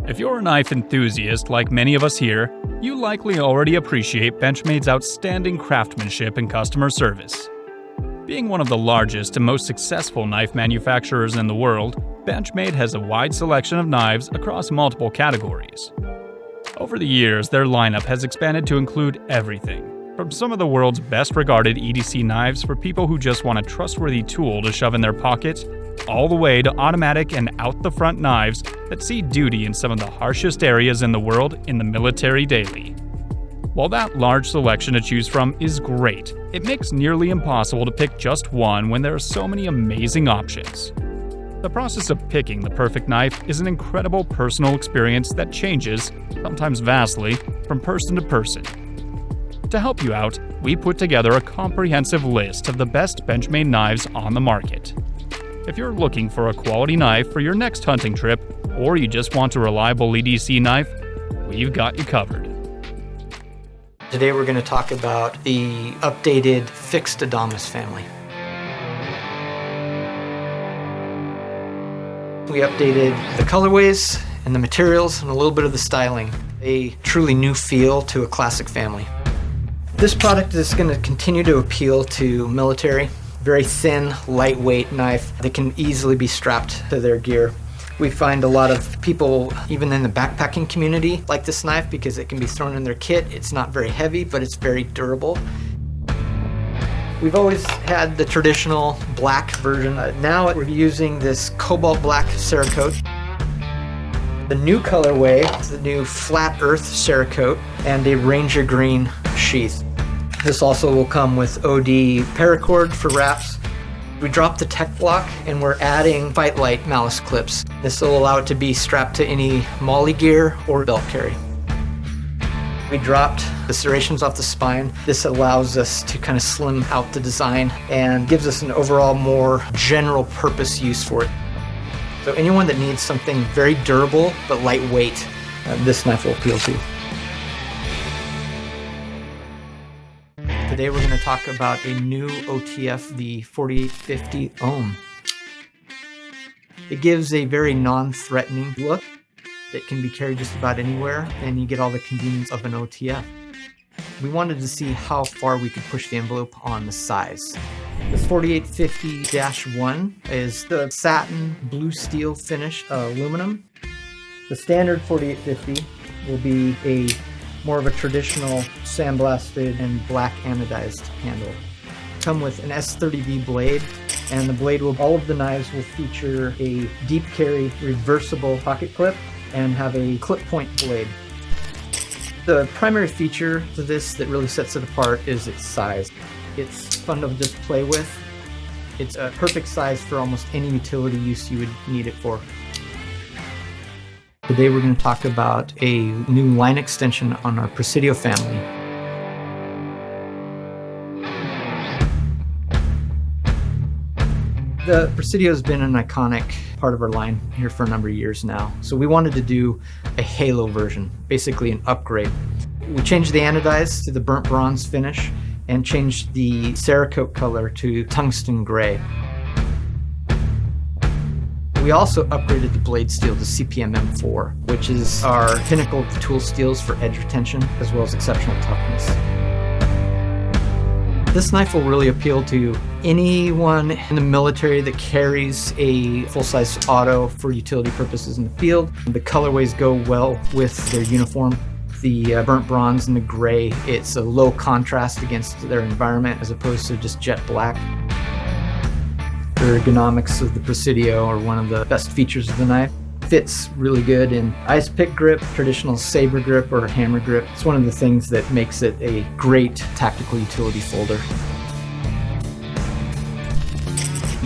If you're a knife enthusiast like many of us here, you likely already appreciate Benchmade's outstanding craftsmanship and customer service. Being one of the largest and most successful knife manufacturers in the world, Benchmade has a wide selection of knives across multiple categories. Over the years, their lineup has expanded to include everything, from some of the world's best-regarded EDC knives for people who just want a trustworthy tool to shove in their pocket, all the way to automatic and out-the-front knives that see duty in some of the harshest areas in the world in the military daily. While that large selection to choose from is great, it makes nearly impossible to pick just one when there are so many amazing options. The process of picking the perfect knife is an incredible personal experience that changes, sometimes vastly, from person to person. To help you out, we put together a comprehensive list of the best Benchmade knives on the market. If you're looking for a quality knife for your next hunting trip, or you just want a reliable EDC knife, we've got you covered. Today we're going to talk about the updated fixed Adamas family. We updated the colorways and the materials and a little bit of the styling. A truly new feel to a classic family. This product is going to continue to appeal to military. Very thin, lightweight knife that can easily be strapped to their gear. We find a lot of people, even in the backpacking community, like this knife because it can be thrown in their kit. It's not very heavy, but it's very durable. We've always had the traditional black version. Now we're using this cobalt black Cerakote. The new colorway is the new flat earth Cerakote and a Ranger green sheath. This also will come with OD paracord for wraps. We dropped the tech block and we're adding Fight Light malice clips. This will allow it to be strapped to any molly gear or belt carry. We dropped the serrations off the spine. This allows us to kind of slim out the design and gives us an overall more general purpose use for it. So anyone that needs something very durable but lightweight, this knife will appeal to. Today we're going to talk about a new OTF, the 4850 Ohm. It gives a very non-threatening look that can be carried just about anywhere, and you get all the convenience of an OTF. We wanted to see how far we could push the envelope on the size. The 4850-1 is the satin blue steel finish aluminum. The standard 4850 will be a more of a traditional sandblasted and black anodized handle. Come with an S30V blade, and the blade will, all of the knives will feature a deep carry reversible pocket clip and have a clip point blade. The primary feature to this that really sets it apart is its size. It's fun to just play with. It's a perfect size for almost any utility use you would need it for. Today we're going to talk about a new line extension on our Presidio family. The Presidio has been an iconic part of our line here for a number of years now. So we wanted to do a halo version, basically an upgrade. We changed the anodize to the burnt bronze finish and changed the Cerakote color to tungsten gray. We also upgraded the blade steel to CPM M4, which is our pinnacle of the tool steels for edge retention as well as exceptional toughness. This knife will really appeal to anyone in the military that carries a full-size auto for utility purposes in the field. The colorways go well with their uniform. The burnt bronze and the gray, it's a low contrast against their environment as opposed to just jet black. The ergonomics of the Presidio are one of the best features of the knife. Fits really good in ice pick grip, traditional saber grip, or hammer grip. It's one of the things that makes it a great tactical utility folder.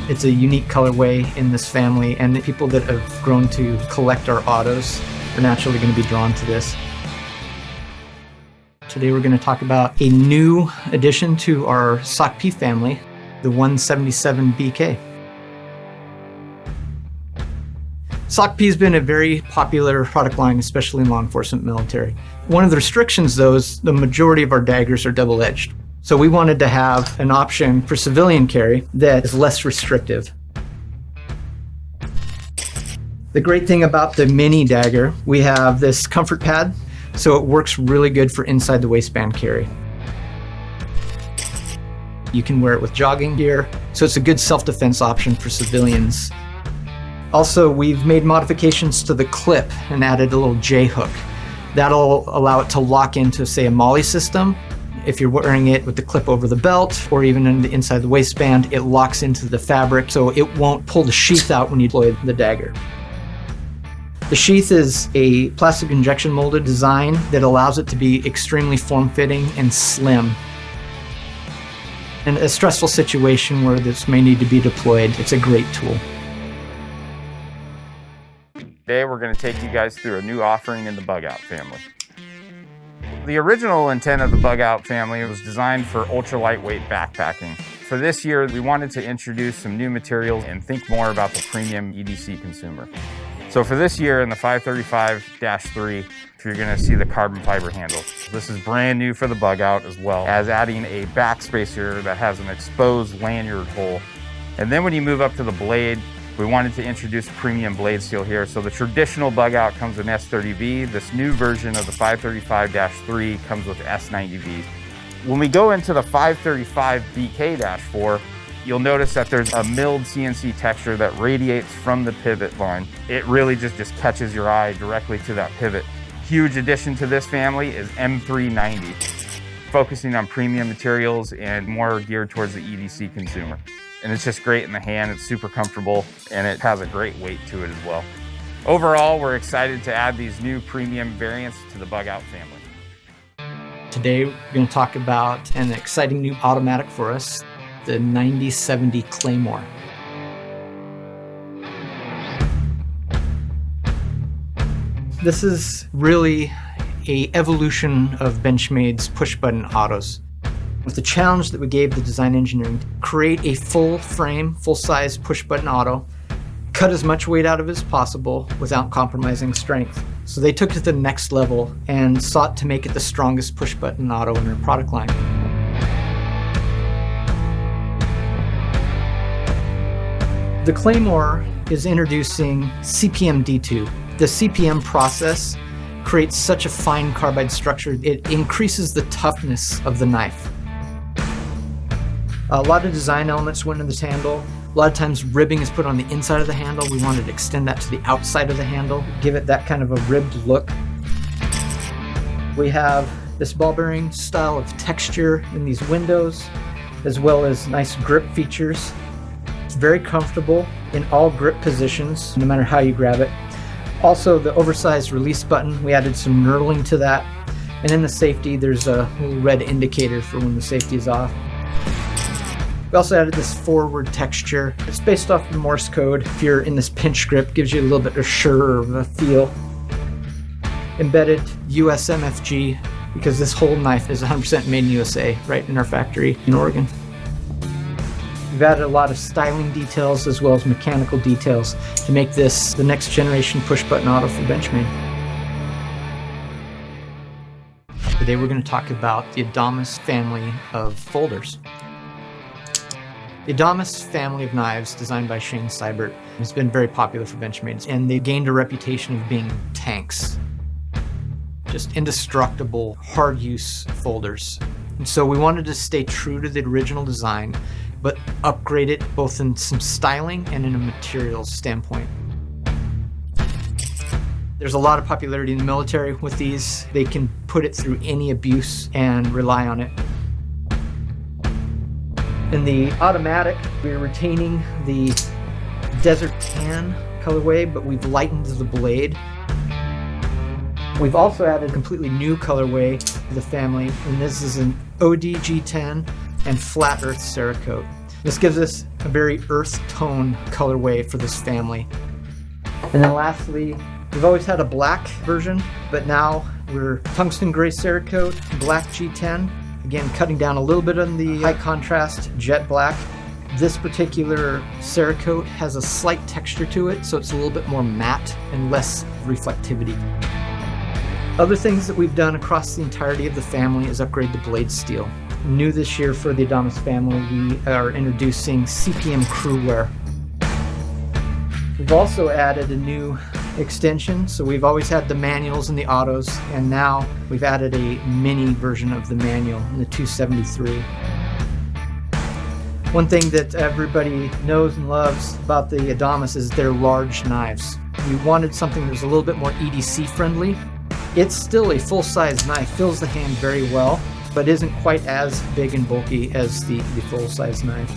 It's a unique colorway in this family, and the people that have grown to collect our autos are naturally going to be drawn to this. Today we're going to talk about a new addition to our SOCP family, the 177BK. SOCP has been a very popular product line, especially in law enforcement military. One of the restrictions, though, is the majority of our daggers are double-edged. So we wanted to have an option for civilian carry that is less restrictive. The great thing about the mini dagger, we have this comfort pad, so it works really good for inside the waistband carry. You can wear it with jogging gear, so it's a good self-defense option for civilians. Also, we've made modifications to the clip and added a little J-hook. That'll allow it to lock into, say, a MOLLE system. If you're wearing it with the clip over the belt or even in the inside the waistband, it locks into the fabric so it won't pull the sheath out when you deploy the dagger. The sheath is a plastic injection molded design that allows it to be extremely form-fitting and slim. In a stressful situation where this may need to be deployed, it's a great tool. Today we're going to take you guys through a new offering in the Bugout family. The original intent of the Bugout family was designed for ultra lightweight backpacking. For this year, we wanted to introduce some new materials and think more about the premium EDC consumer. So for this year in the 535-3, you're going to see the carbon fiber handle. This is brand new for the Bugout, as well as adding a backspacer that has an exposed lanyard hole. And then when you move up to the blade, we wanted to introduce premium blade steel here. So the traditional Bugout comes with S30V. This new version of the 535-3 comes with S90V. When we go into the 535BK-4, you'll notice that there's a milled CNC texture that radiates from the pivot line. It really just catches your eye directly to that pivot. Huge addition to this family is M390, focusing on premium materials and more geared towards the EDC consumer. And it's just great in the hand, it's super comfortable, and it has a great weight to it as well. Overall, we're excited to add these new premium variants to the Bugout family. Today, we're going to talk about an exciting new automatic for us, the 9070 Claymore. This is really an evolution of Benchmade's push-button autos. With the challenge that we gave the design engineering to create a full frame, full-size push-button auto, cut as much weight out of it as possible without compromising strength. So they took it to the next level and sought to make it the strongest push-button auto in their product line. The Claymore is introducing CPM D2. The CPM process creates such a fine carbide structure, it increases the toughness of the knife. A lot of design elements went into this handle. A lot of times ribbing is put on the inside of the handle. We wanted to extend that to the outside of the handle, give it that kind of a ribbed look. We have this ball bearing style of texture in these windows, as well as nice grip features. It's very comfortable in all grip positions, no matter how you grab it. Also, the oversized release button, we added some knurling to that. And in the safety, there's a little red indicator for when the safety is off. We also added this forward texture. It's based off the Morse code. If you're in this pinch grip, gives you a little bit of surer of a feel. Embedded US MFG, because this whole knife is 100% made in USA, right in our factory in Oregon. We've added a lot of styling details as well as mechanical details to make this the next generation push-button auto for Benchmade. Today we're going to talk about the Adamas family of folders. The Adamas family of knives, designed by Shane Seibert, has been very popular for Benchmade, and they've gained a reputation of being tanks. Just indestructible, hard-use folders. And so we wanted to stay true to the original design, but upgrade it both in some styling and in a materials standpoint. There's a lot of popularity in the military with these. They can put it through any abuse and rely on it. In the automatic, we're retaining the desert tan colorway, but we've lightened the blade. We've also added a completely new colorway to the family, and this is an ODG10 and flat earth Cerakote. This gives us a very earth tone colorway for this family. And then lastly, we've always had a black version, but now we're tungsten gray Cerakote, black G10. Again, cutting down a little bit on the high contrast jet black. This particular Cerakote has a slight texture to it, so it's a little bit more matte and less reflectivity. Other things that we've done across the entirety of the family is upgrade the blade steel. New this year for the Adamas family, we are introducing CPM crew wear. We've also added a new extension. So we've always had the manuals and the autos, and now we've added a mini version of the manual in the 273. One thing that everybody knows and loves about the Adamas is their large knives. We wanted something that was a little bit more EDC friendly. It's still a full-size knife, fills the hand very well, but isn't quite as big and bulky as the full-size knife.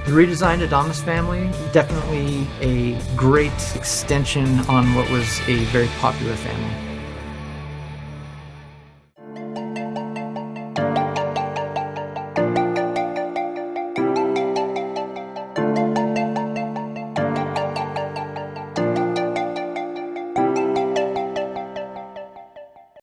The redesigned Adamas family, definitely a great extension on what was a very popular family.